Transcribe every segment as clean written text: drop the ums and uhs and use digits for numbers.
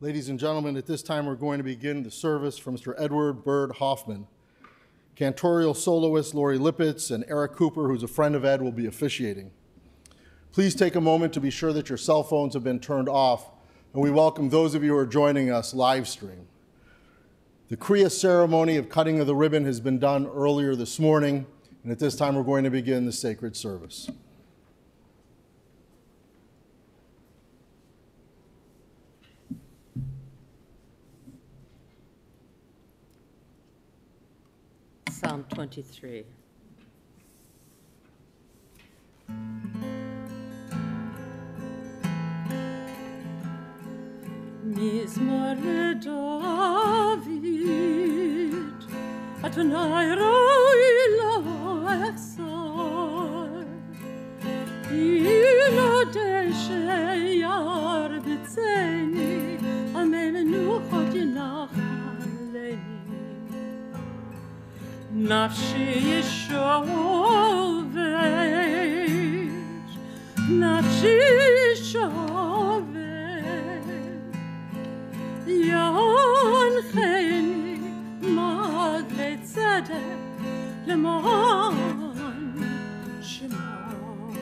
Ladies and gentlemen, at this time we're going to begin the service from Mr. Edward Bird Hoffman. Cantorial soloist Lori Lippitz and Eric Cooper, who's a friend of Ed, will be officiating. Please take a moment to be sure that your cell phones have been turned off, and we welcome those of you who are joining us live stream. The Kriya ceremony of cutting of the ribbon has been done earlier this morning, and at this time we're going to begin the sacred service. Psalm 23. Mizmor David, Adonai roi la'echsar, ilo desheyar b'tzeni, al mei menuchot yinachaleni. Nafshi yishovet, nafshi yishovet, yancheni mad letzedek leman shemo.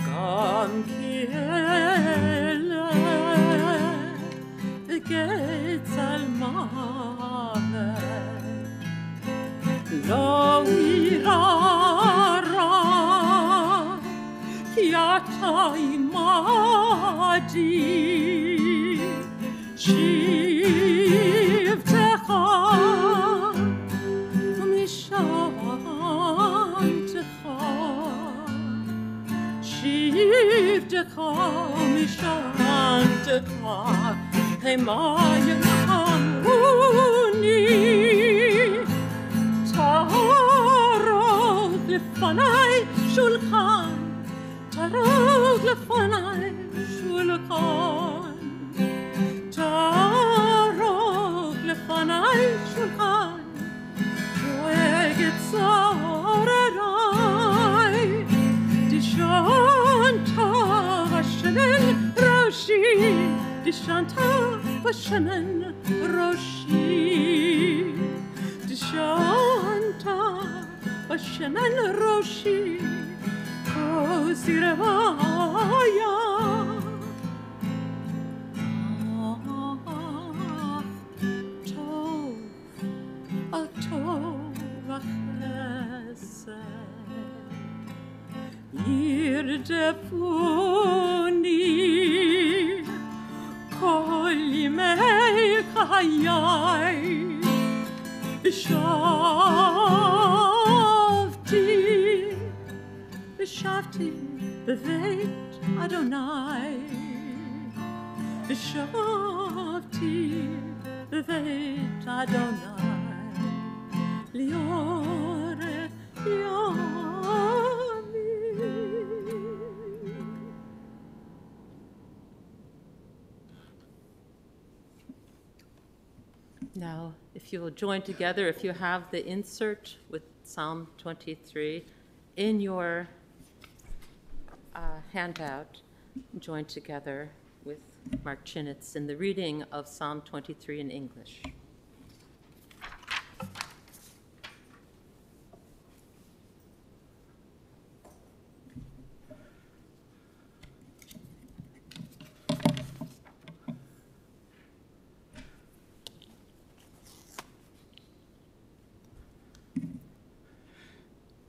Gam ki eleh v'getz al mavet, lo irara ki ata imadi shivtecha umishantecha shivtecha umishantecha hemayim hamuni tarot lefanai shulchan, tarot lefanai shulchan, tarot lefanai shulchan, doeget zarerai, dishanta v'shenen roshi, dishanta v'shenen roshi, dishanta v'shenen roshi, kozirevaya. Yirdefuni kol yimei chayai, V'shavti b'veit Adonai, V'shavti b'veit Adonai, liore yami. Now, if you will join together, if you have the insert with Psalm 23 in your handout, join together with Mark Chinitz in the reading of Psalm 23 in English.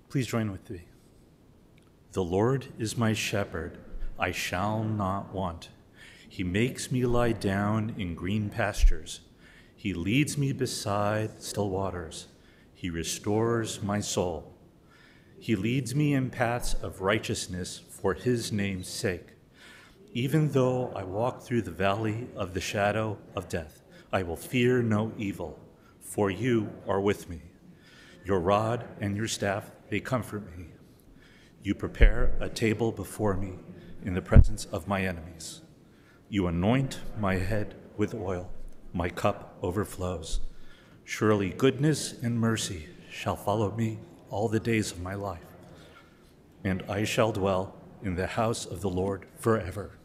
Please join with me. The Lord is my shepherd, I shall not want. He makes me lie down in green pastures. He leads me beside still waters. He restores my soul. He leads me in paths of righteousness for his name's sake. Even though I walk through the valley of the shadow of death, I will fear no evil, for you are with me. Your rod and your staff, they comfort me. You prepare a table before me in the presence of my enemies. You anoint my head with oil. My cup overflows. Surely goodness and mercy shall follow me all the days of my life, and I shall dwell in the house of the Lord forever.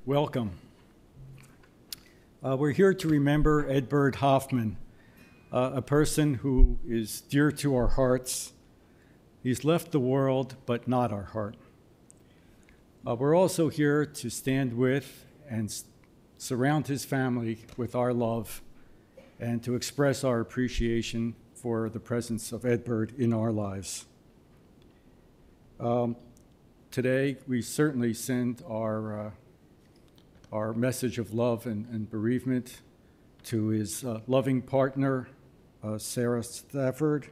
welcome. We're here to remember Ed Hoffman, a person who is dear to our hearts. He's left the world, but not our heart. We're also here to stand with and surround his family with our love and to express our appreciation for the presence of Ed in our lives. Today, we certainly send our message of love and bereavement to his loving partner, Sarah Stafford,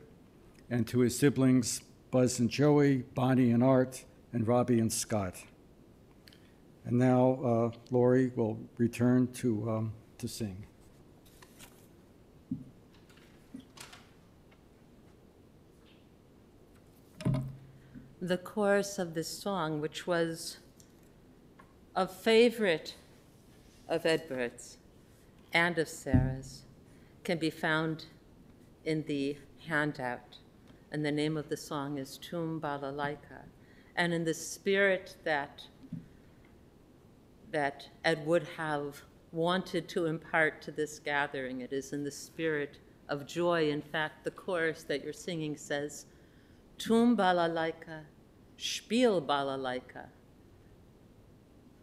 and to his siblings, Buzz and Joey, Bonnie and Art, and Robbie and Scott. And now, Lori will return to sing. The chorus of this song, which was a favorite of Edward's and of Sarah's, can be found in the handout. And the name of the song is Tum Balalaika. And in the spirit that Ed would have wanted to impart to this gathering, it is in the spirit of joy. In fact, the chorus that you're singing says, Tum balalaika, spiel balalaika.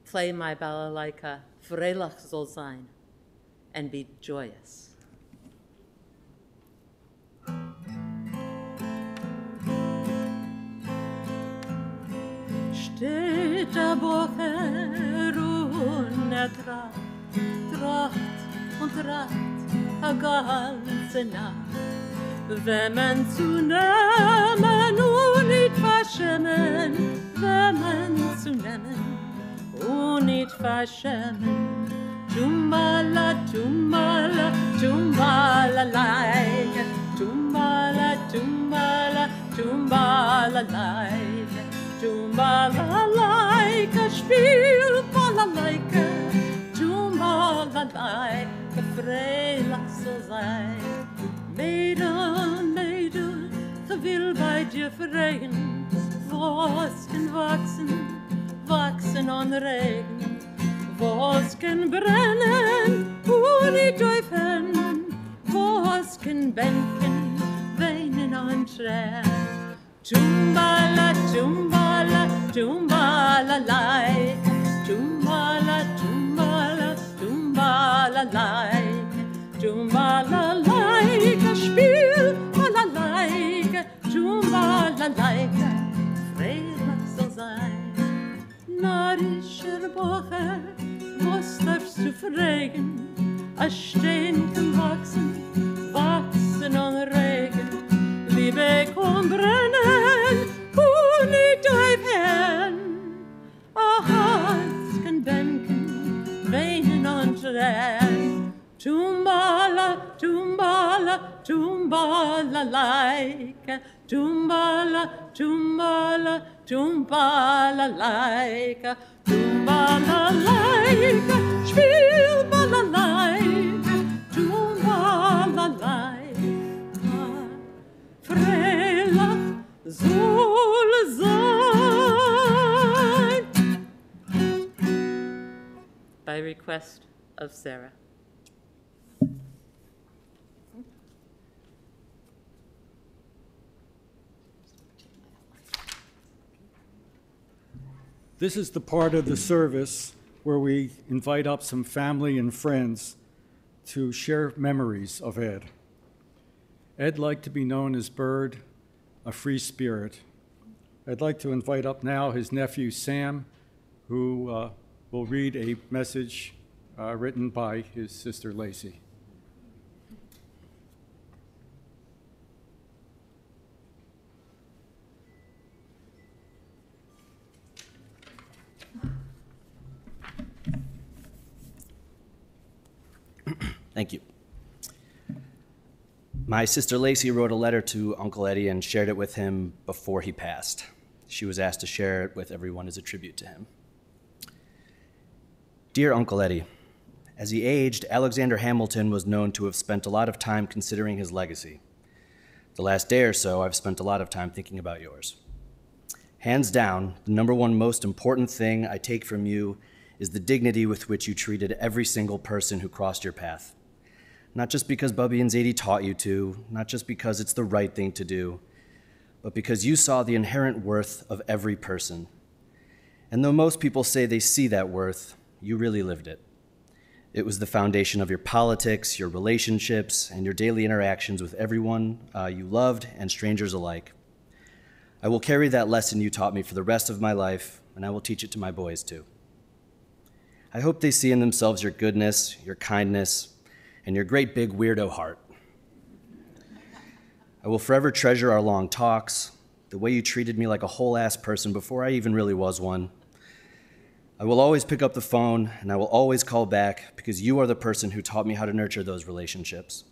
Play my balalaika, frelach soll sein, and be joyous. Steht der Bocher und tracht und tracht a ganze Nacht. Wenn man zu nehmen und nicht verschämen, wenn man zu nehmen und nicht verschämen. Tumbala, tumbala, tumbala, like, tumbala, tumbala, tumbala, like, tumbala, like, spiel, balalaika, tumbala, like, frelach soll sein. Mädel, Mädel, will bei dir freien, was kann wachsen an Regen, was kann brennen, und nicht öffnen, was kann bänken, weinen an Tränen. Tumbala, tumbala, tumbala, like, tumbala, tumbala, tumbala, like, tumbala, like, spiel, balalaika, tumbalaika, frelach soll sein. Narischer Bocher, was darfst du fragen? A Stein kann wachsen an Regen. Liebe kann brennen, und nicht öffnen. A Herz kann bänken, weinen an Tränen. Tumbala, tumbala, tumbala, like, tumbala, tumbala, tumbala, like, tumbala, like, spiel, balalaika, tumbala, like, frelach soll sein. By request of Sarah. This is the part of the service where we invite up some family and friends to share memories of Ed. Ed liked to be known as Bird, a free spirit. I'd like to invite up now his nephew Sam, who will read a message written by his sister Lacey. Thank you. My sister Lacey wrote a letter to Uncle Eddie and shared it with him before he passed. She was asked to share it with everyone as a tribute to him. Dear Uncle Eddie, as he aged, Alexander Hamilton was known to have spent a lot of time considering his legacy. The last day or so, I've spent a lot of time thinking about yours. Hands down, the number one most important thing I take from you is the dignity with which you treated every single person who crossed your path. Not just because Bubby and Zadie taught you to, not just because it's the right thing to do, but because you saw the inherent worth of every person. And though most people say they see that worth, you really lived it. It was the foundation of your politics, your relationships, and your daily interactions with everyone you loved and strangers alike. I will carry that lesson you taught me for the rest of my life, and I will teach it to my boys too. I hope they see in themselves your goodness, your kindness, and your great big weirdo heart. I will forever treasure our long talks, the way you treated me like a whole-ass person before I even really was one. I will always pick up the phone, and I will always call back because you are the person who taught me how to nurture those relationships,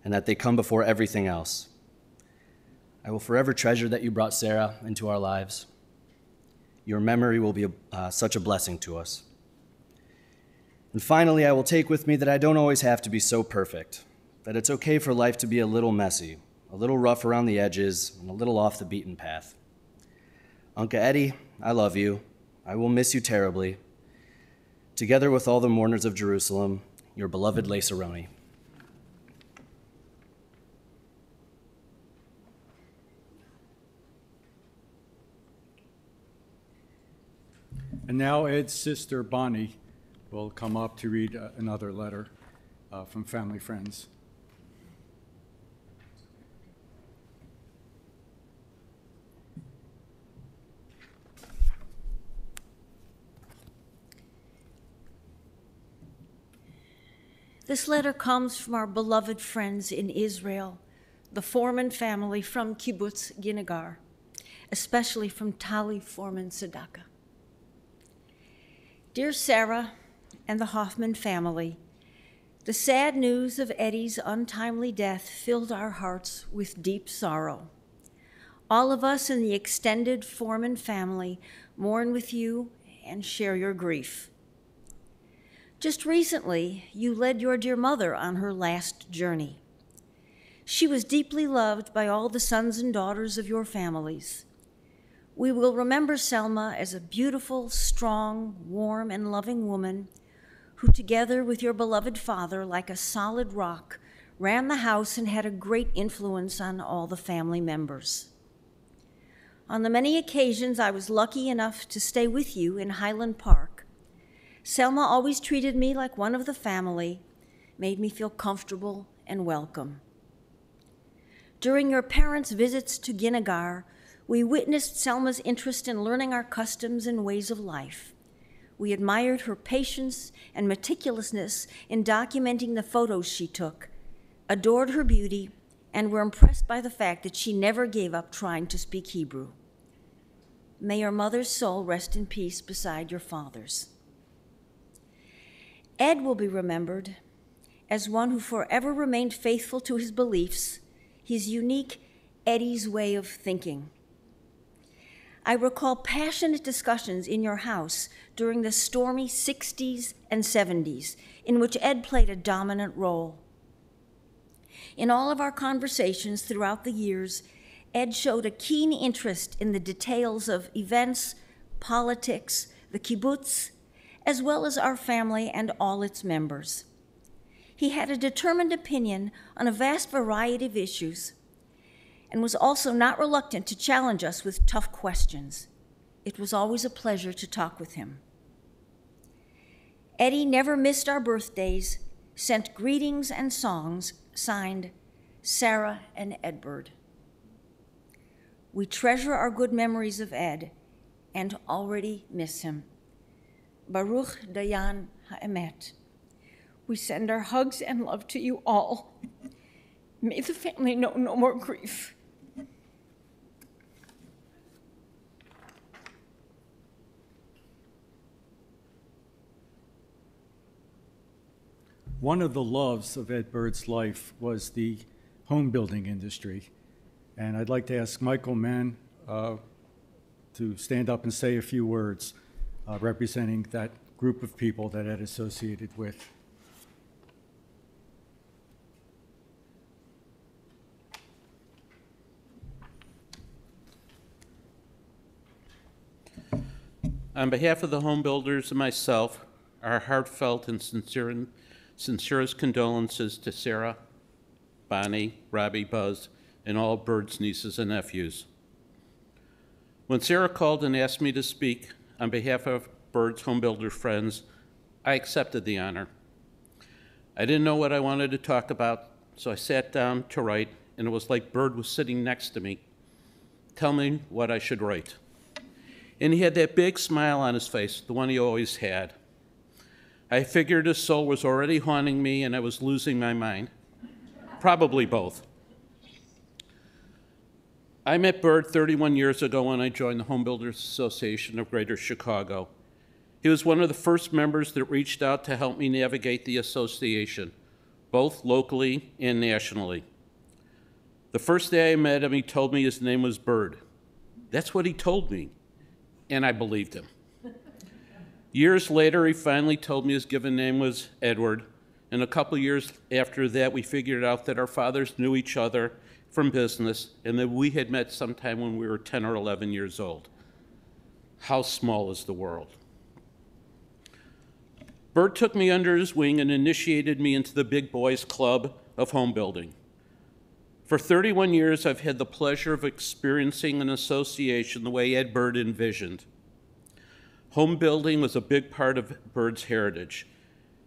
and that they come before everything else. I will forever treasure that you brought Sarah into our lives. Your memory will be such a blessing to us. And finally, I will take with me that I don't always have to be so perfect, that it's okay for life to be a little messy, a little rough around the edges, and a little off the beaten path. Uncle Eddie, I love you. I will miss you terribly. Together with all the mourners of Jerusalem, your beloved Laceroni. And now Ed's sister, Bonnie, will come up to read another letter from family friends. This letter comes from our beloved friends in Israel, the Foreman family from Kibbutz Ginegar, especially from Tali Foreman Sadaka. Dear Sarah and the Hoffman family, the sad news of Eddie's untimely death filled our hearts with deep sorrow. All of us in the extended Foreman family mourn with you and share your grief. Just recently, you led your dear mother on her last journey. She was deeply loved by all the sons and daughters of your families. We will remember Selma as a beautiful, strong, warm, and loving woman who, together with your beloved father, like a solid rock, ran the house and had a great influence on all the family members. On the many occasions I was lucky enough to stay with you in Highland Park, Selma always treated me like one of the family, made me feel comfortable and welcome. During your parents' visits to Ginegar, we witnessed Selma's interest in learning our customs and ways of life. We admired her patience and meticulousness in documenting the photos she took, adored her beauty, and were impressed by the fact that she never gave up trying to speak Hebrew. May your mother's soul rest in peace beside your father's. Ed will be remembered as one who forever remained faithful to his beliefs, his unique Eddie's way of thinking. I recall passionate discussions in your house during the stormy 60s and 70s, in which Ed played a dominant role. In all of our conversations throughout the years, Ed showed a keen interest in the details of events, politics, the kibbutz, as well as our family and all its members. He had a determined opinion on a vast variety of issues and was also not reluctant to challenge us with tough questions. It was always a pleasure to talk with him. Eddie never missed our birthdays, sent greetings and songs, signed Sarah and Edward. We treasure our good memories of Ed and already miss him. Baruch Dayan Ha'emet. We send our hugs and love to you all. May the family know no more grief. One of the loves of Ed Bird's life was the home building industry. And I'd like to ask Michael Mann to stand up and say a few words representing that group of people that Ed associated with. On behalf of the home builders and myself, our heartfelt and sincerest condolences to Sarah, Bonnie, Robbie, Buzz, and all Bird's nieces and nephews. When Sarah called and asked me to speak on behalf of Bird's home builder friends, I accepted the honor. I didn't know what I wanted to talk about, so I sat down to write, and it was like Bird was sitting next to me, telling me what I should write. And he had that big smile on his face, the one he always had. I figured his soul was already haunting me and I was losing my mind. Probably both. I met Bird 31 years ago when I joined the Home Builders Association of Greater Chicago. He was one of the first members that reached out to help me navigate the association, both locally and nationally. The first day I met him, he told me his name was Bird. That's what he told me, and I believed him. Years later, he finally told me his given name was Edward, and a couple years after that, we figured out that our fathers knew each other from business and that we had met sometime when we were 10 or 11 years old. How small is the world? Bird took me under his wing and initiated me into the big boys club of home building. For 31 years, I've had the pleasure of experiencing an association the way Ed Bird envisioned. Home building was a big part of Bird's heritage.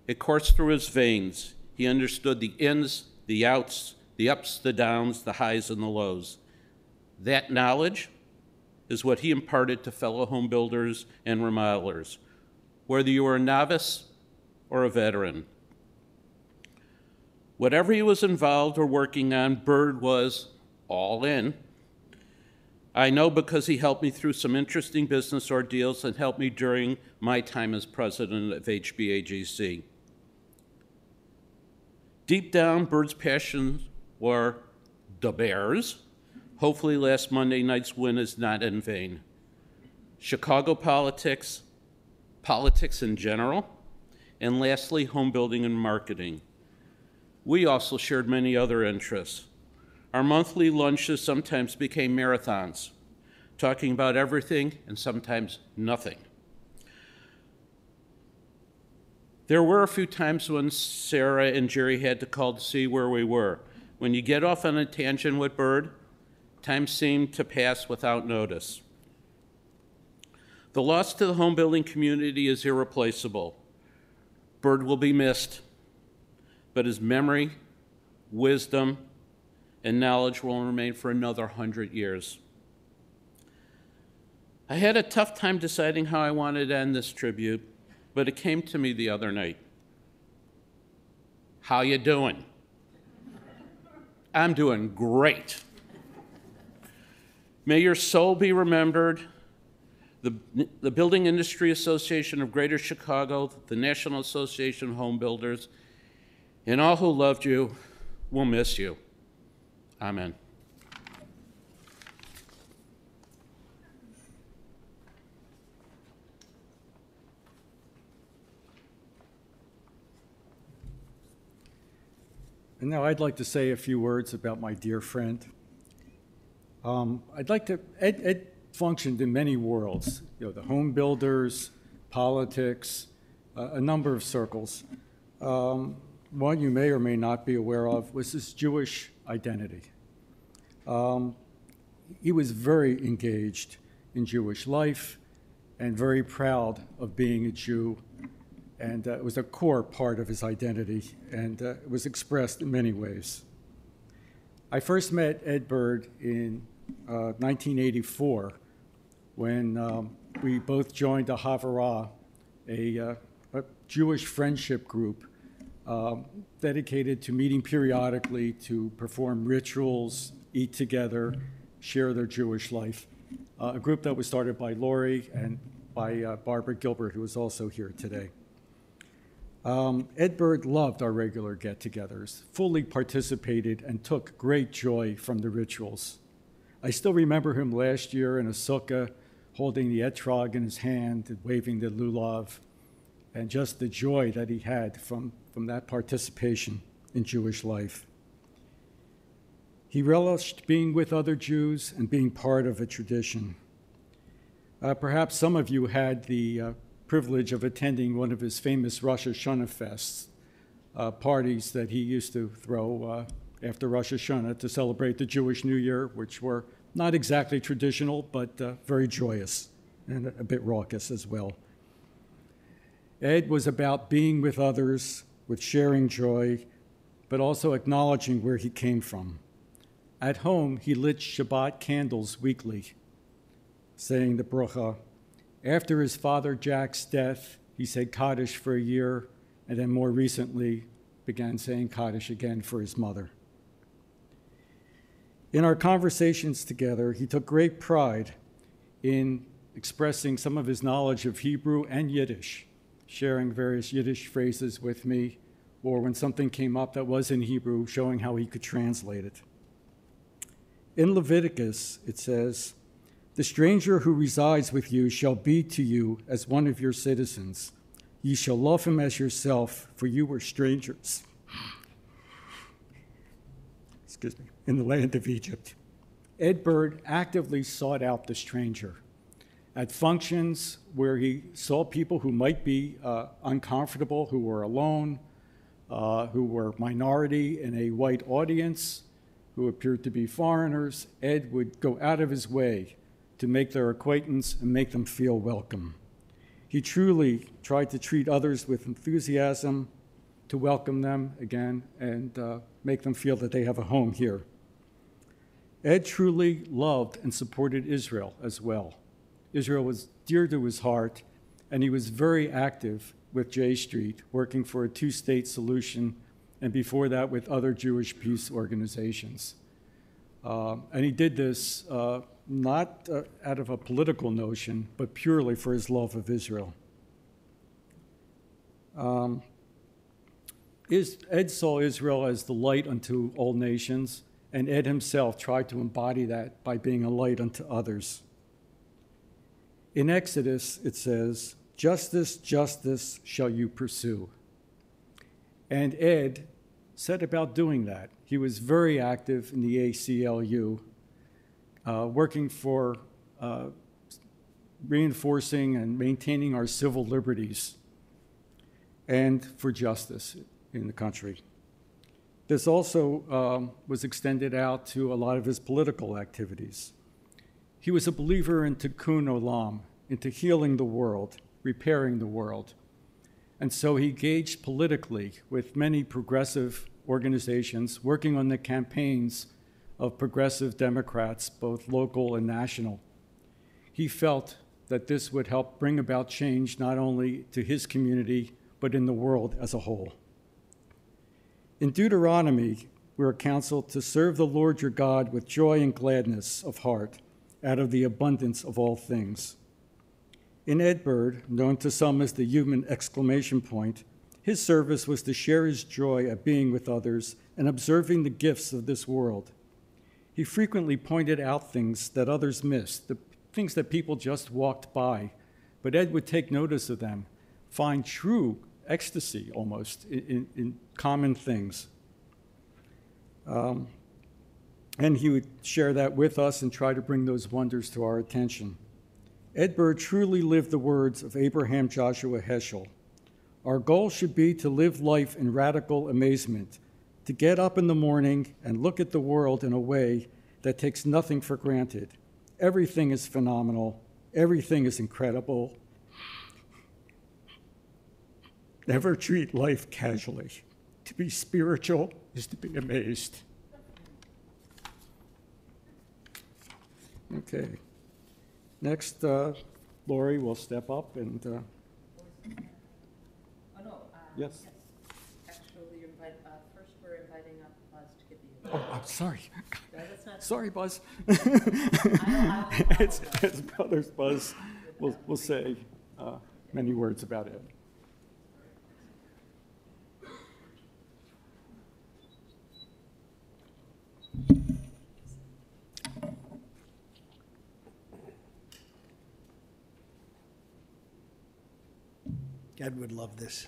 It coursed through his veins. He understood the ins, the outs, the ups, the downs, the highs, and the lows. That knowledge is what he imparted to fellow home builders and remodelers, whether you were a novice or a veteran. Whatever he was involved or working on, Bird was all in. I know because he helped me through some interesting business ordeals and helped me during my time as president of HBAGC. Deep down, Bird's passions were the Bears. Hopefully last Monday night's win is not in vain. Chicago politics, politics in general, and lastly, home building and marketing. We also shared many other interests. Our monthly lunches sometimes became marathons, talking about everything and sometimes nothing. There were a few times when Sarah and Jerry had to call to see where we were. When you get off on a tangent with Bird, time seemed to pass without notice. The loss to the home building community is irreplaceable. Bird will be missed, but his memory, wisdom, and knowledge will remain for another 100 years. I had a tough time deciding how I wanted to end this tribute, but it came to me the other night. How you doing? I'm doing great. May your soul be remembered. The Building Industry Association of Greater Chicago, the National Association of Home Builders, and all who loved you will miss you. Amen. And now I'd like to say a few words about my dear friend. Ed functioned in many worlds, the home builders, politics, a number of circles. One you may or may not be aware of was his Jewish identity. He was very engaged in Jewish life and very proud of being a Jew, and it was a core part of his identity, and it was expressed in many ways. I first met Ed Bird in 1984 when we both joined a Havurah, a Jewish friendship group dedicated to meeting periodically to perform rituals, eat together, share their Jewish life. A group that was started by Lori and by Barbara Gilbert, who is also here today. Ed Bird loved our regular get-togethers, fully participated, and took great joy from the rituals. I still remember him last year in a sukkah, holding the etrog in his hand and waving the lulav, and just the joy that he had from that participation in Jewish life. He relished being with other Jews and being part of a tradition. Perhaps some of you had the privilege of attending one of his famous Rosh Hashanah fests, parties that he used to throw after Rosh Hashanah to celebrate the Jewish New Year, which were not exactly traditional, but very joyous and a bit raucous as well. Ed was about being with others, with sharing joy, but also acknowledging where he came from. At home, he lit Shabbat candles weekly, saying the bracha. After his father Jack's death, he said Kaddish for a year, and then more recently began saying Kaddish again for his mother. In our conversations together, he took great pride in expressing some of his knowledge of Hebrew and Yiddish, sharing various Yiddish phrases with me, or when something came up that was in Hebrew, showing how he could translate it. In Leviticus, it says, "The stranger who resides with you shall be to you as one of your citizens. Ye shall love him as yourself, for you were strangers." Excuse me. In the land of Egypt. Ed Bird actively sought out the stranger. At functions where he saw people who might be uncomfortable, who were alone, who were minority in a white audience, who appeared to be foreigners, Ed would go out of his way to make their acquaintance and make them feel welcome. He truly tried to treat others with enthusiasm, to welcome them again, and make them feel that they have a home here. Ed truly loved and supported Israel as well. Israel was dear to his heart, and he was very active with J Street, working for a two-state solution, and before that with other Jewish peace organizations. And he did this not out of a political notion, but purely for his love of Israel. Ed saw Israel as the light unto all nations, and Ed himself tried to embody that by being a light unto others. In Exodus, it says, "Justice, justice shall you pursue." And Ed set about doing that. He was very active in the ACLU, working for reinforcing and maintaining our civil liberties and for justice in the country. This also was extended out to a lot of his political activities. He was a believer in tikkun olam, into healing the world, repairing the world. And so he engaged politically with many progressive organizations, working on the campaigns of progressive Democrats, both local and national. He felt that this would help bring about change not only to his community, but in the world as a whole. In Deuteronomy, we are counseled to serve the Lord your God with joy and gladness of heart, out of the abundance of all things. In Ed Bird, known to some as the human exclamation point, his service was to share his joy at being with others and observing the gifts of this world. He frequently pointed out things that others missed, the things that people just walked by, but Ed would take notice of them, find true ecstasy almost in common things. And he would share that with us and try to bring those wonders to our attention. Ed Bird truly lived the words of Abraham Joshua Heschel. Our goal should be to live life in radical amazement, to get up in the morning and look at the world in a way that takes nothing for granted. Everything is phenomenal. Everything is incredible. Never treat life casually. To be spiritual is to be amazed. Okay. Next, Lori will step up and. Yes. Actually, first we're inviting up Buzz to give you. Oh, I'm sorry. No, that's not. Sorry, Buzz. I'll His brother's Buzz will say many words about it. Ed would love this.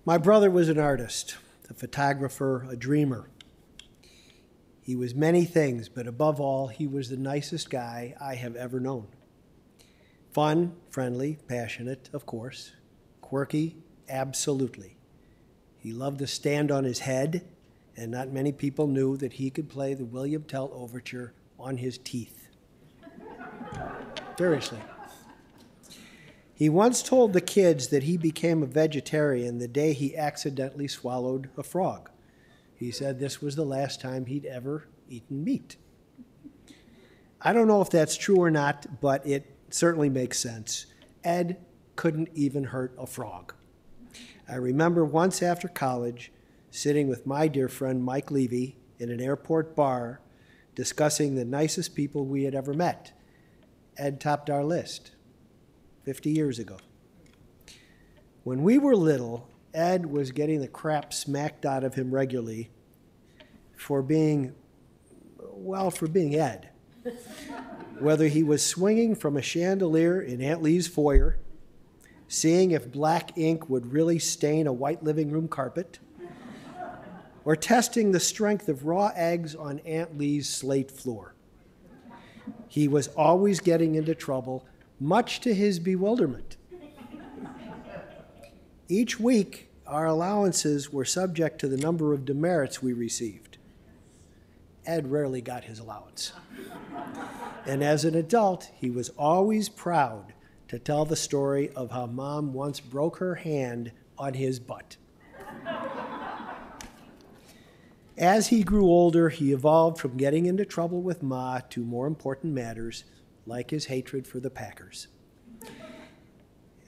My brother was an artist, a photographer, a dreamer. He was many things, but above all, he was the nicest guy I have ever known. Fun, friendly, passionate, of course. Quirky, absolutely. He loved to stand on his head, and not many people knew that he could play the William Tell Overture on his teeth. Seriously. He once told the kids that he became a vegetarian the day he accidentally swallowed a frog. He said this was the last time he'd ever eaten meat. I don't know if that's true or not, but it certainly makes sense. Ed couldn't even hurt a frog. I remember once after college, sitting with my dear friend Mike Levy in an airport bar, discussing the nicest people we had ever met. Ed topped our list 50 years ago. When we were little, Ed was getting the crap smacked out of him regularly for being Ed. Whether he was swinging from a chandelier in Aunt Lee's foyer, seeing if black ink would really stain a white living room carpet, or testing the strength of raw eggs on Aunt Lee's slate floor. He was always getting into trouble, much to his bewilderment. Each week, our allowances were subject to the number of demerits we received. Ed rarely got his allowance. And as an adult, he was always proud to tell the story of how Mom once broke her hand on his butt. As he grew older, he evolved from getting into trouble with Ma to more important matters, like his hatred for the Packers.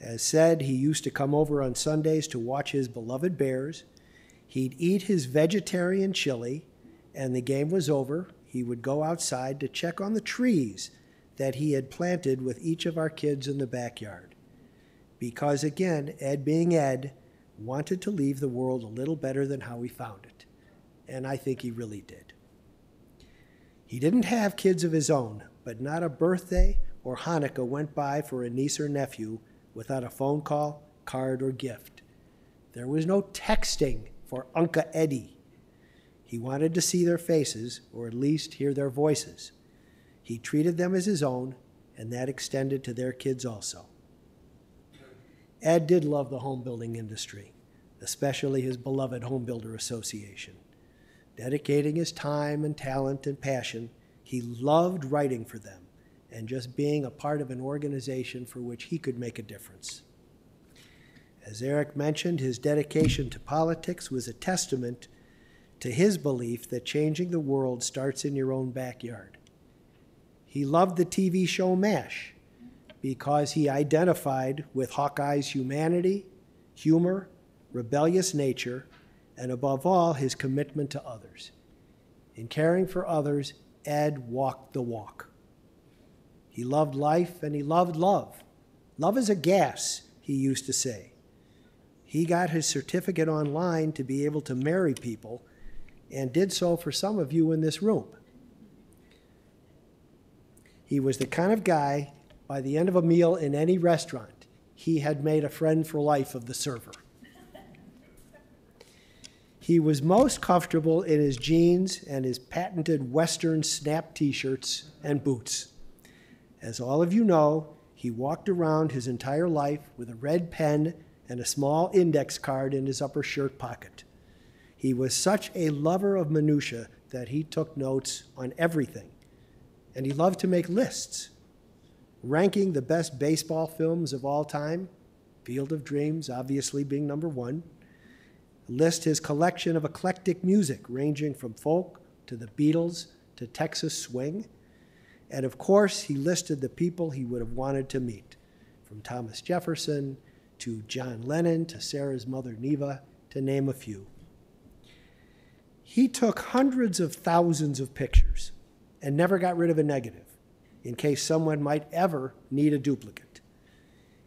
As said, he used to come over on Sundays to watch his beloved Bears. He'd eat his vegetarian chili, and the game was over. He would go outside to check on the trees that he had planted with each of our kids in the backyard. Because again, Ed being Ed, wanted to leave the world a little better than how he found it. And I think he really did. He didn't have kids of his own, but not a birthday or Hanukkah went by for a niece or nephew without a phone call, card, or gift. There was no texting for Uncle Eddie. He wanted to see their faces, or at least hear their voices. He treated them as his own, and that extended to their kids also. Ed did love the home building industry, especially his beloved Home Builder Association. Dedicating his time and talent and passion, he loved writing for them and just being a part of an organization for which he could make a difference. As Eric mentioned, his dedication to politics was a testament to his belief that changing the world starts in your own backyard. He loved the TV show MASH because he identified with Hawkeye's humanity, humor, rebellious nature, and above all, his commitment to others. In caring for others, Ed walked the walk. He loved life and he loved love. Love is a gas, he used to say. He got his certificate online to be able to marry people and did so for some of you in this room. He was the kind of guy, by the end of a meal in any restaurant, he had made a friend for life of the server. He was most comfortable in his jeans and his patented Western snap t-shirts and boots. As all of you know, he walked around his entire life with a red pen and a small index card in his upper shirt pocket. He was such a lover of minutia that he took notes on everything. And he loved to make lists, ranking the best baseball films of all time, Field of Dreams obviously being number one. List his collection of eclectic music ranging from folk to the Beatles to Texas swing. And of course, he listed the people he would have wanted to meet, from Thomas Jefferson to John Lennon to Sarah's mother Neva, to name a few. He took hundreds of thousands of pictures and never got rid of a negative, in case someone might ever need a duplicate.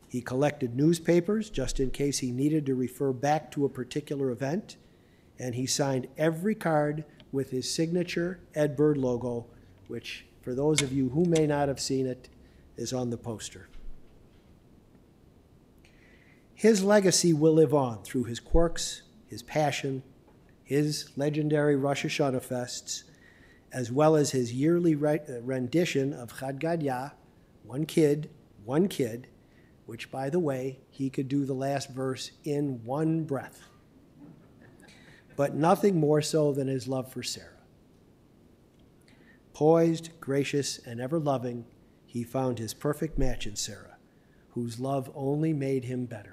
He collected newspapers just in case he needed to refer back to a particular event, and he signed every card with his signature Ed Bird logo, which, for those of you who may not have seen it, is on the poster. His legacy will live on through his quirks, his passion, his legendary Rosh Hashanah fests, as well as his yearly rendition of Chad Gadya, one kid, which, by the way, he could do the last verse in one breath. But nothing more so than his love for Sarah. Poised, gracious, and ever-loving, he found his perfect match in Sarah, whose love only made him better.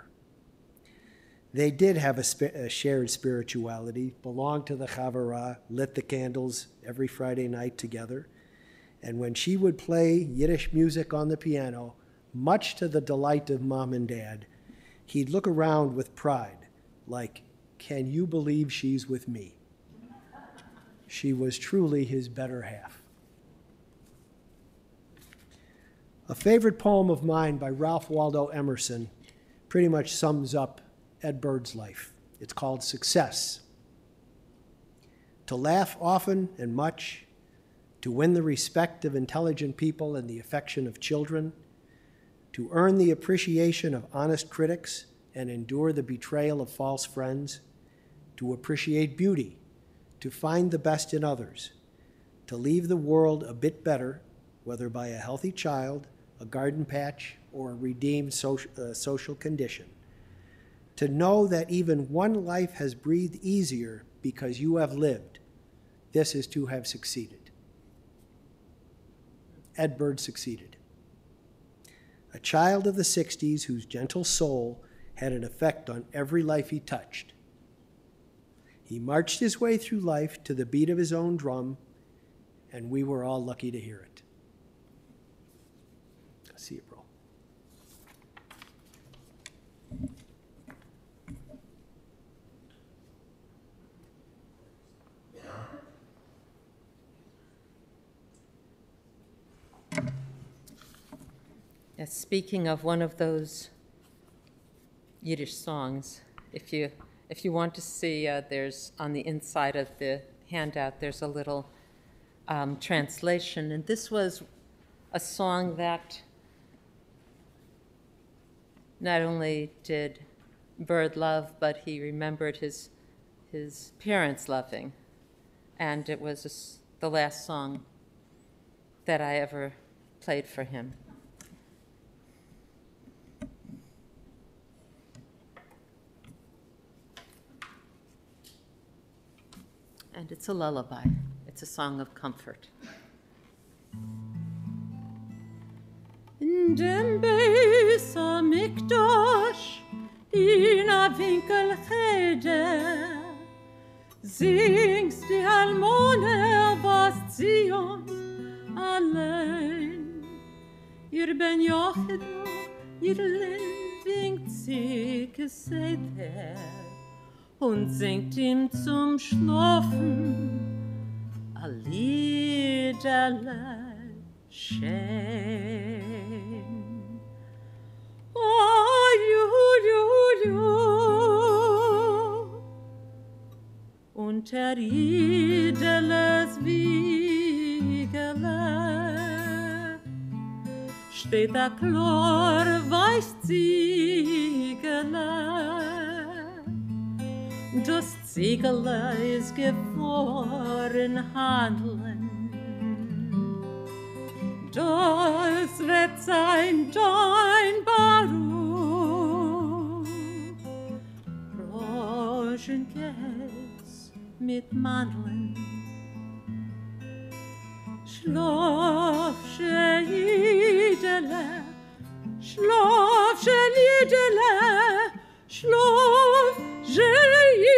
They did have a shared spirituality, belonged to the Chavara, lit the candles every Friday night together, and when she would play Yiddish music on the piano, much to the delight of Mom and Dad, he'd look around with pride, like, "Can you believe she's with me?" She was truly his better half. A favorite poem of mine by Ralph Waldo Emerson pretty much sums up Ed Bird's life. It's called Success. To laugh often and much, to win the respect of intelligent people and the affection of children, to earn the appreciation of honest critics and endure the betrayal of false friends, to appreciate beauty, to find the best in others, to leave the world a bit better, whether by a healthy child, a garden patch, or a redeemed social condition. To know that even one life has breathed easier because you have lived, this is to have succeeded. Ed Bird succeeded. A child of the 60s whose gentle soul had an effect on every life he touched. He marched his way through life to the beat of his own drum, and we were all lucky to hear it. See it, bro. Yes, speaking of one of those Yiddish songs, if you want to see, there's on the inside of the handout, there's a little translation, and this was a song that not only did Bird love, but he remembered his parents loving. And it was the last song that I ever played for him. And it's a lullaby. It's a song of comfort. In dem Beis HaMikdash, in a winkel cheder, singst die Almone was Zion allein. Ihr Ben Yochid, ihr Lind winkt sie geseder und singt ihm zum Schlafen a Liederle schön. Oh, ju. Unter Liederles Wiegele steht a klar weiß Ziegele. Das Ziegele ist gefahren handeln. Das wird sein dein Baruch. Rosenkäse mit Mandeln. Schlaf, Liedele, schlaf, Liedele, schlaf, Liedele.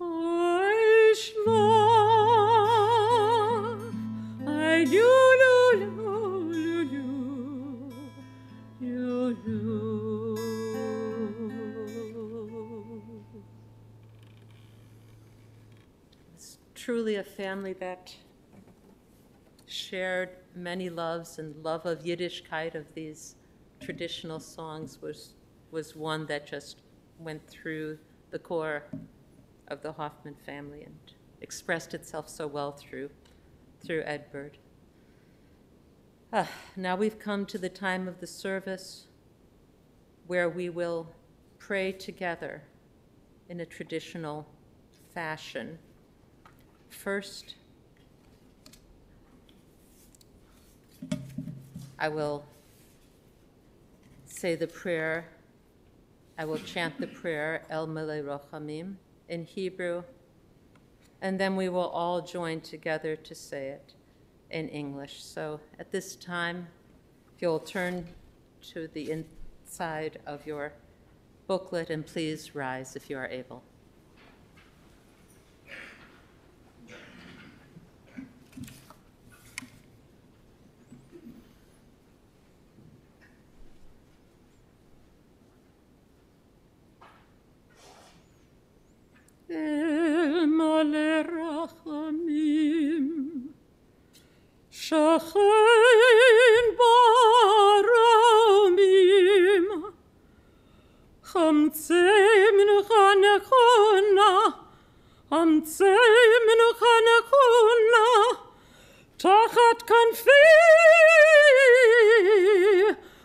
Oi, schlaf, oi, lu. It's truly a family that shared many loves, and love of Yiddishkeit, of these traditional songs, was one that just went through the core of the Hoffman family and expressed itself so well through Ed Bird. Now we've come to the time of the service where we will pray together in a traditional fashion. First, I will say the prayer. I will chant the prayer, El Melech Rochamim, in Hebrew, and then we will all join together to say it in English. So at this time, if you'll turn to the inside of your booklet and please rise if you are able. El Melech Rachamim, Shachen Baromim, Chamtzei Menucha Nechona, Chamtzei Menucha Nechona, Tachat Kanfi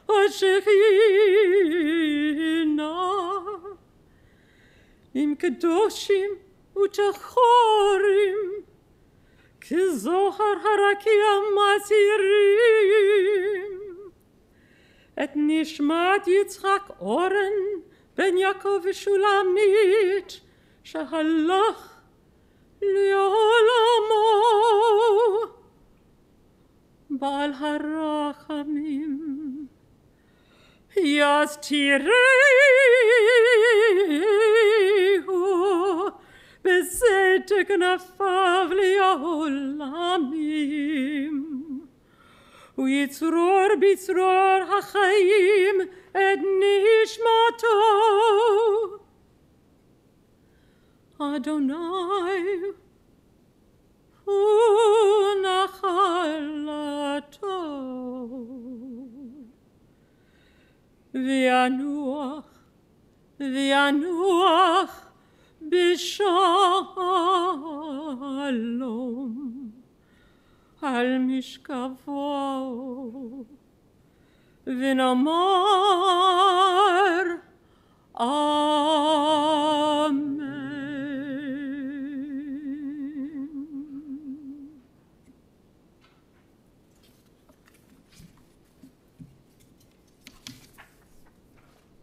HaShechina. Im Kedoshim Utachorim, Kizohar Harakia Masirim, Et Nishmat Yitzchak Oren Ben Yaakov Shulamit, Shahalach Liolamo, Baal Harachamim, Yas Tirehu, Besetek Nafav Liolamim, Uyitzror Bitzror HaChaim Et Nishmato, Adonai Unachalato. V'yanuach, v'yanuach b'shalom al mishkavo, v'nomar Amen.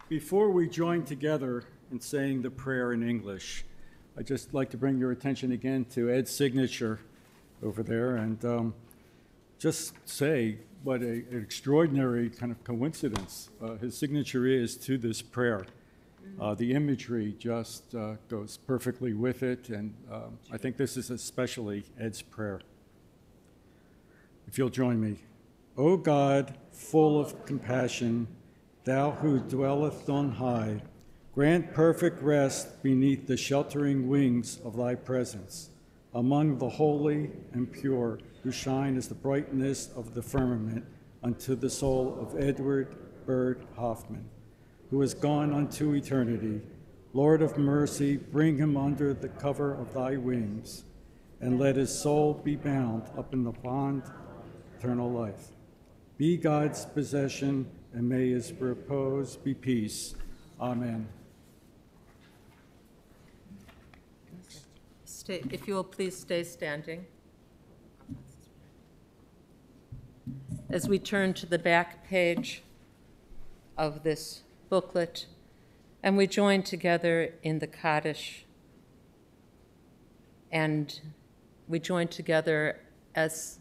Before we join together in saying the prayer in English, I'd just like to bring your attention again to Ed's signature over there and just say what an extraordinary kind of coincidence his signature is to this prayer. The imagery just goes perfectly with it, and I think this is especially Ed's prayer. If you'll join me. O God, full of compassion, Thou who dwellest on high, grant perfect rest beneath the sheltering wings of thy presence, among the holy and pure who shine as the brightness of the firmament unto the soul of Edward Byrd Hoffman, who is gone unto eternity. Lord of mercy, bring him under the cover of thy wings, and let his soul be bound up in the bond of eternal life. Be God's possession, and may his repose be peace. Amen. If you will please stay standing. As we turn to the back page of this booklet, and we join together in the Kaddish, and we join together as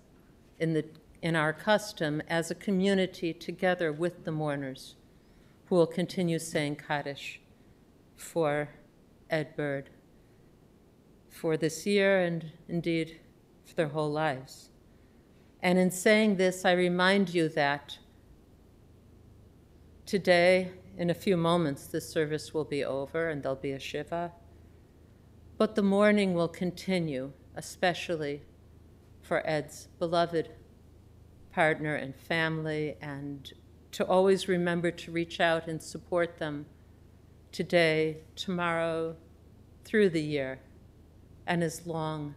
in our custom as a community together with the mourners who will continue saying Kaddish for Ed Byrd for this year and indeed for their whole lives. And in saying this, I remind you that today, in a few moments, this service will be over and there'll be a Shiva, but the mourning will continue, especially for Ed's beloved partner and family, and to always remember to reach out and support them today, tomorrow, through the year, and as long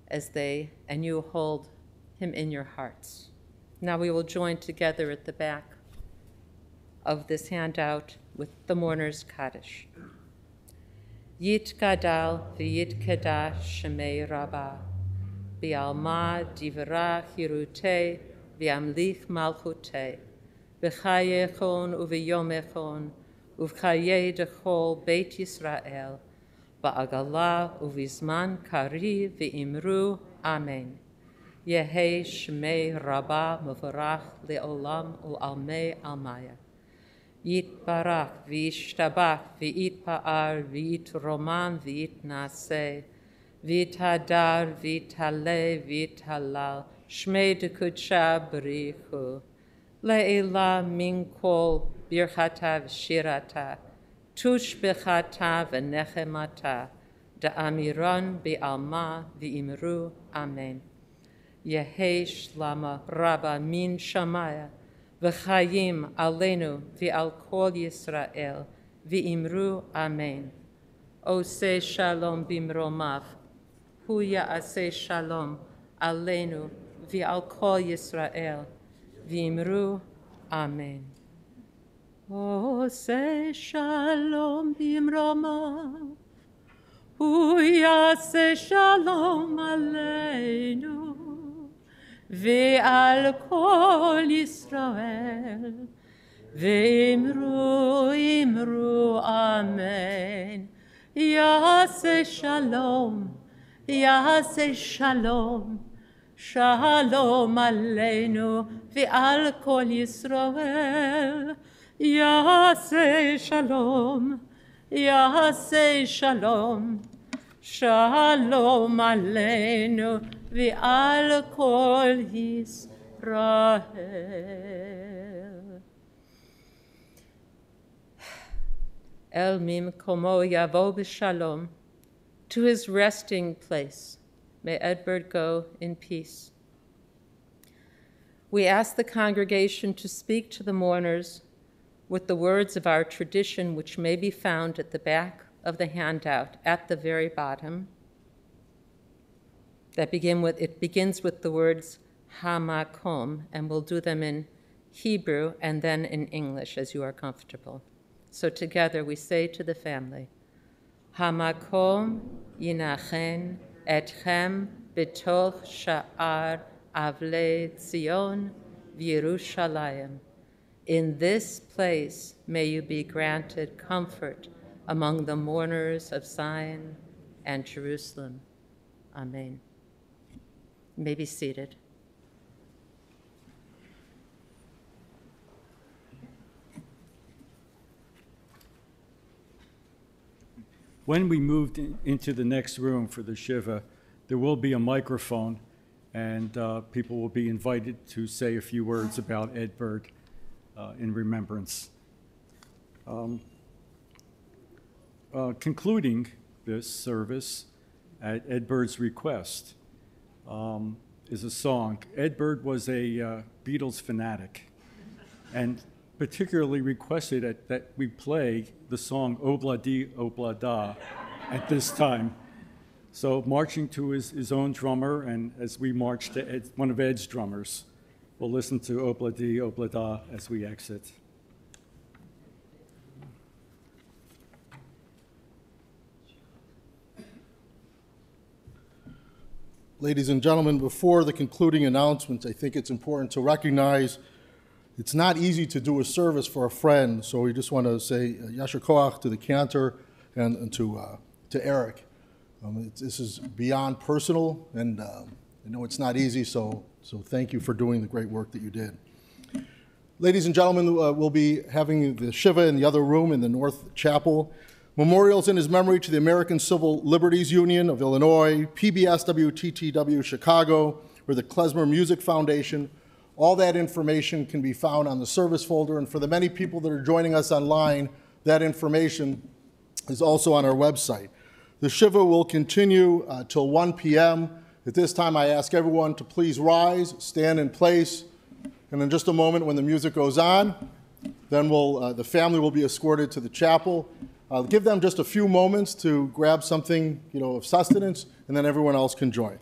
as they and you hold him in your hearts. Now we will join together at the back of this handout with the mourner's Kaddish. Yitgadal v'yitkadash shemei Rabbah. Bi'alma divra hirute v'amlich malchute. V'chayechon uv'yomechon uv'chaye dechol Beit Yisrael. Ba'agala uv'izman kari v'imru Amen. Yehi shmei Rabbah mevorach le'olam u'almei almaya. Yitbarach v'yishtabach v'yitpa'ar v'yitroman v'yitnaseh. V'yithadar v'yitale v'yitalal shmei dekudsha b'richu. Le'ela min kol birchata v'shirata. Tush b'chata v'nechemata. Da'amiran bi'alma v'imru Amen. Yehi shlama Rabba min shamaya. V'chayim alenu v'al kol Yisrael. V'imru Amen. Ose shalom bimromav. Hu ya'aseh shalom alenu v'al kol Yisrael. V'imru Amen. Ose shalom bimromav. Hu ya'aseh shalom alenu v'al kol Yisrael. V'imru imru Amen. Ya'aseh shalom, Ya'aseh shalom, shalom aleinu v'al kol Yisrael. Ya'aseh shalom, Ya'aseh shalom, shalom aleinu v'al kol Yisrael. El mimkomo yavo b'shalom, to his resting place. May Edbert go in peace. We ask the congregation to speak to the mourners with the words of our tradition, which may be found at the back of the handout at the very bottom. It begins with the words hamakom, and we'll do them in Hebrew and then in English as you are comfortable. So together we say to the family, Hamakom yinachen etchem betoch sha'ar avle Zion v'Yerushalayim. In this place may you be granted comfort among the mourners of Zion and Jerusalem. Amen. You may be seated. When we moved into the next room for the Shiva, there will be a microphone, and people will be invited to say a few words about Edbert in remembrance. Concluding this service at Edbert's request is a song. Edbert was a Beatles fanatic, and particularly requested that we play the song Obla Di Obla Da at this time. So marching to his own drummer, and as we march to one of Ed's drummers, we'll listen to Obla Di Obla Da as we exit. Ladies and gentlemen, before the concluding announcements, I think it's important to recognize it's not easy to do a service for a friend, so we just want to say yasher koach to the cantor and to Eric. This is beyond personal, and I know it's not easy, so thank you for doing the great work that you did. Ladies and gentlemen, we'll be having the Shiva in the other room in the North Chapel. Memorials in his memory to the American Civil Liberties Union of Illinois, PBSWTTW Chicago, or the Klezmer Music Foundation. All that information can be found on the service folder, and for the many people that are joining us online, that information is also on our website. The Shiva will continue till 1 p.m. At this time, I ask everyone to please rise, stand in place, and in just a moment when the music goes on, then the family will be escorted to the chapel. I'll give them just a few moments to grab something, of sustenance, and then everyone else can join.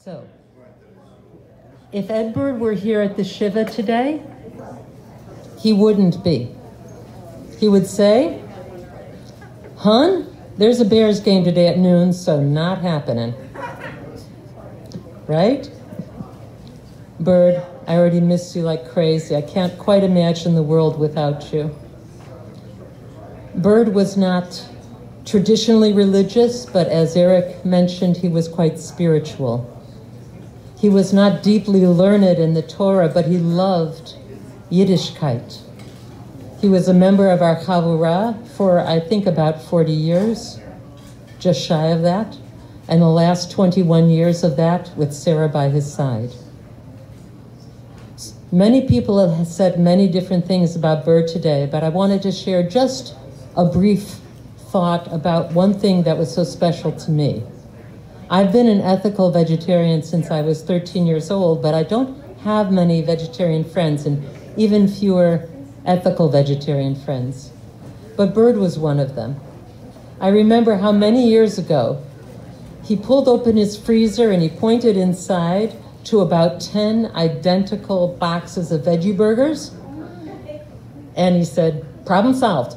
So, if Ed Bird were here at the Shiva today, he wouldn't be. He would say, "Hun, there's a Bears game today at noon, so not happening." Right? Bird, I already miss you like crazy. I can't quite imagine the world without you. Bird was not traditionally religious, but as Eric mentioned, he was quite spiritual. He was not deeply learned in the Torah, but he loved Yiddishkeit. He was a member of our Chavurah for, I think, about 40 years, just shy of that, and the last 21 years of that with Sarah by his side. Many people have said many different things about Bird today, but I wanted to share just a brief thought about one thing that was so special to me. I've been an ethical vegetarian since I was 13 years old, but I don't have many vegetarian friends and even fewer ethical vegetarian friends. But Bird was one of them. I remember how many years ago he pulled open his freezer and he pointed inside to about 10 identical boxes of veggie burgers, and he said, "Problem solved."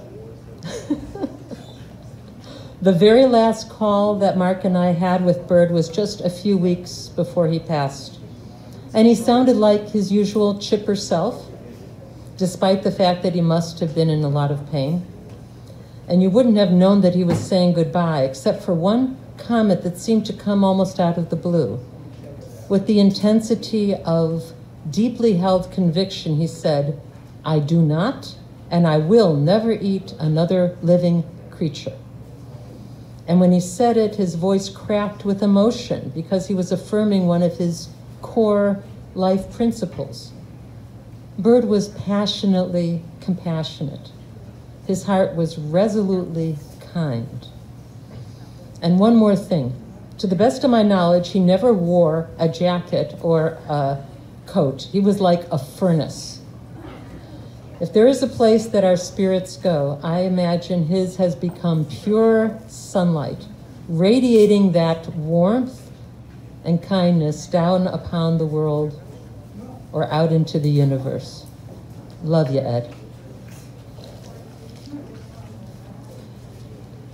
The very last call that Mark and I had with Bird was just a few weeks before he passed. And he sounded like his usual chipper self, despite the fact that he must have been in a lot of pain. And you wouldn't have known that he was saying goodbye, except for one comment that seemed to come almost out of the blue. With the intensity of deeply held conviction, he said, "I do not and I will never eat another living creature." And when he said it, his voice cracked with emotion because he was affirming one of his core life principles. Bird was passionately compassionate. His heart was resolutely kind. And one more thing. To the best of my knowledge, he never wore a jacket or a coat. He was like a furnace. If there is a place that our spirits go, I imagine his has become pure sunlight, radiating that warmth and kindness down upon the world or out into the universe. Love you, Ed.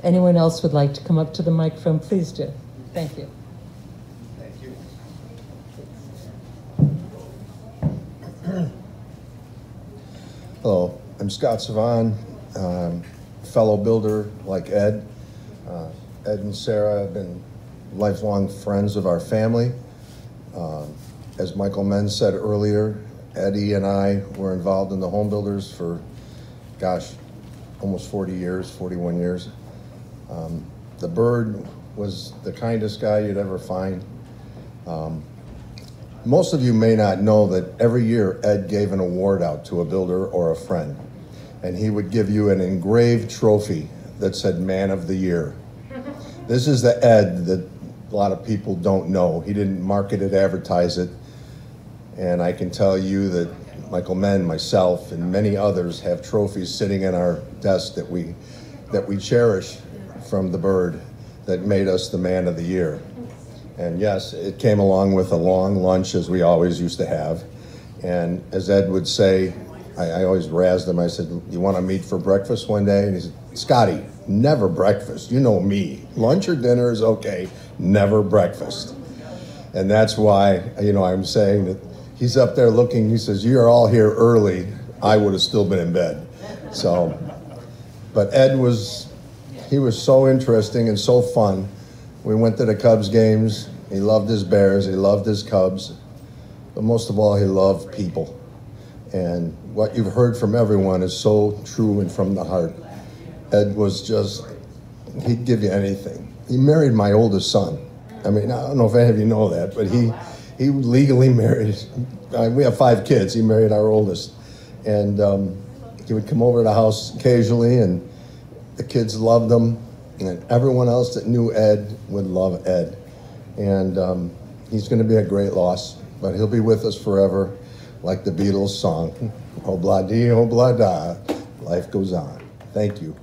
Anyone else would like to come up to the microphone, please do. Thank you. Hello, I'm Scott Savan, fellow builder like Ed. Ed and Sarah have been lifelong friends of our family. As Michael Menz said earlier, Eddie and I were involved in the home builders for, gosh, almost 40 years, 41 years. The Bird was the kindest guy you'd ever find. Most of you may not know that every year Ed gave an award out to a builder or a friend, and he would give you an engraved trophy that said Man of the Year. This is the Ed that a lot of people don't know. He didn't market it, advertise it, and I can tell you that Michael Menn, myself, and many others have trophies sitting in our desk that we cherish from the Bird that made us the Man of the Year. And yes, it came along with a long lunch, as we always used to have. And as Ed would say, I always razzed him. I said, "You want to meet for breakfast one day?" And he said, "Scotty, never breakfast. You know me. Lunch or dinner is okay, never breakfast." And that's why, I'm saying that he's up there looking, he says, "You're all here early. I would have still been in bed." So, but Ed was so interesting and so fun. We went to the Cubs games. He loved his Bears. He loved his Cubs. But most of all, he loved people. And what you've heard from everyone is so true and from the heart. Ed was just, he'd give you anything. He married my oldest son. I mean, I don't know if any of you know that, but he legally married, we have 5 kids. He married our oldest. And he would come over to the house occasionally, and the kids loved him. And everyone else that knew Ed would love Ed. And he's going to be a great loss, but he'll be with us forever, like the Beatles song, "Oh, blah dee, oh, blah da, life goes on." Thank you.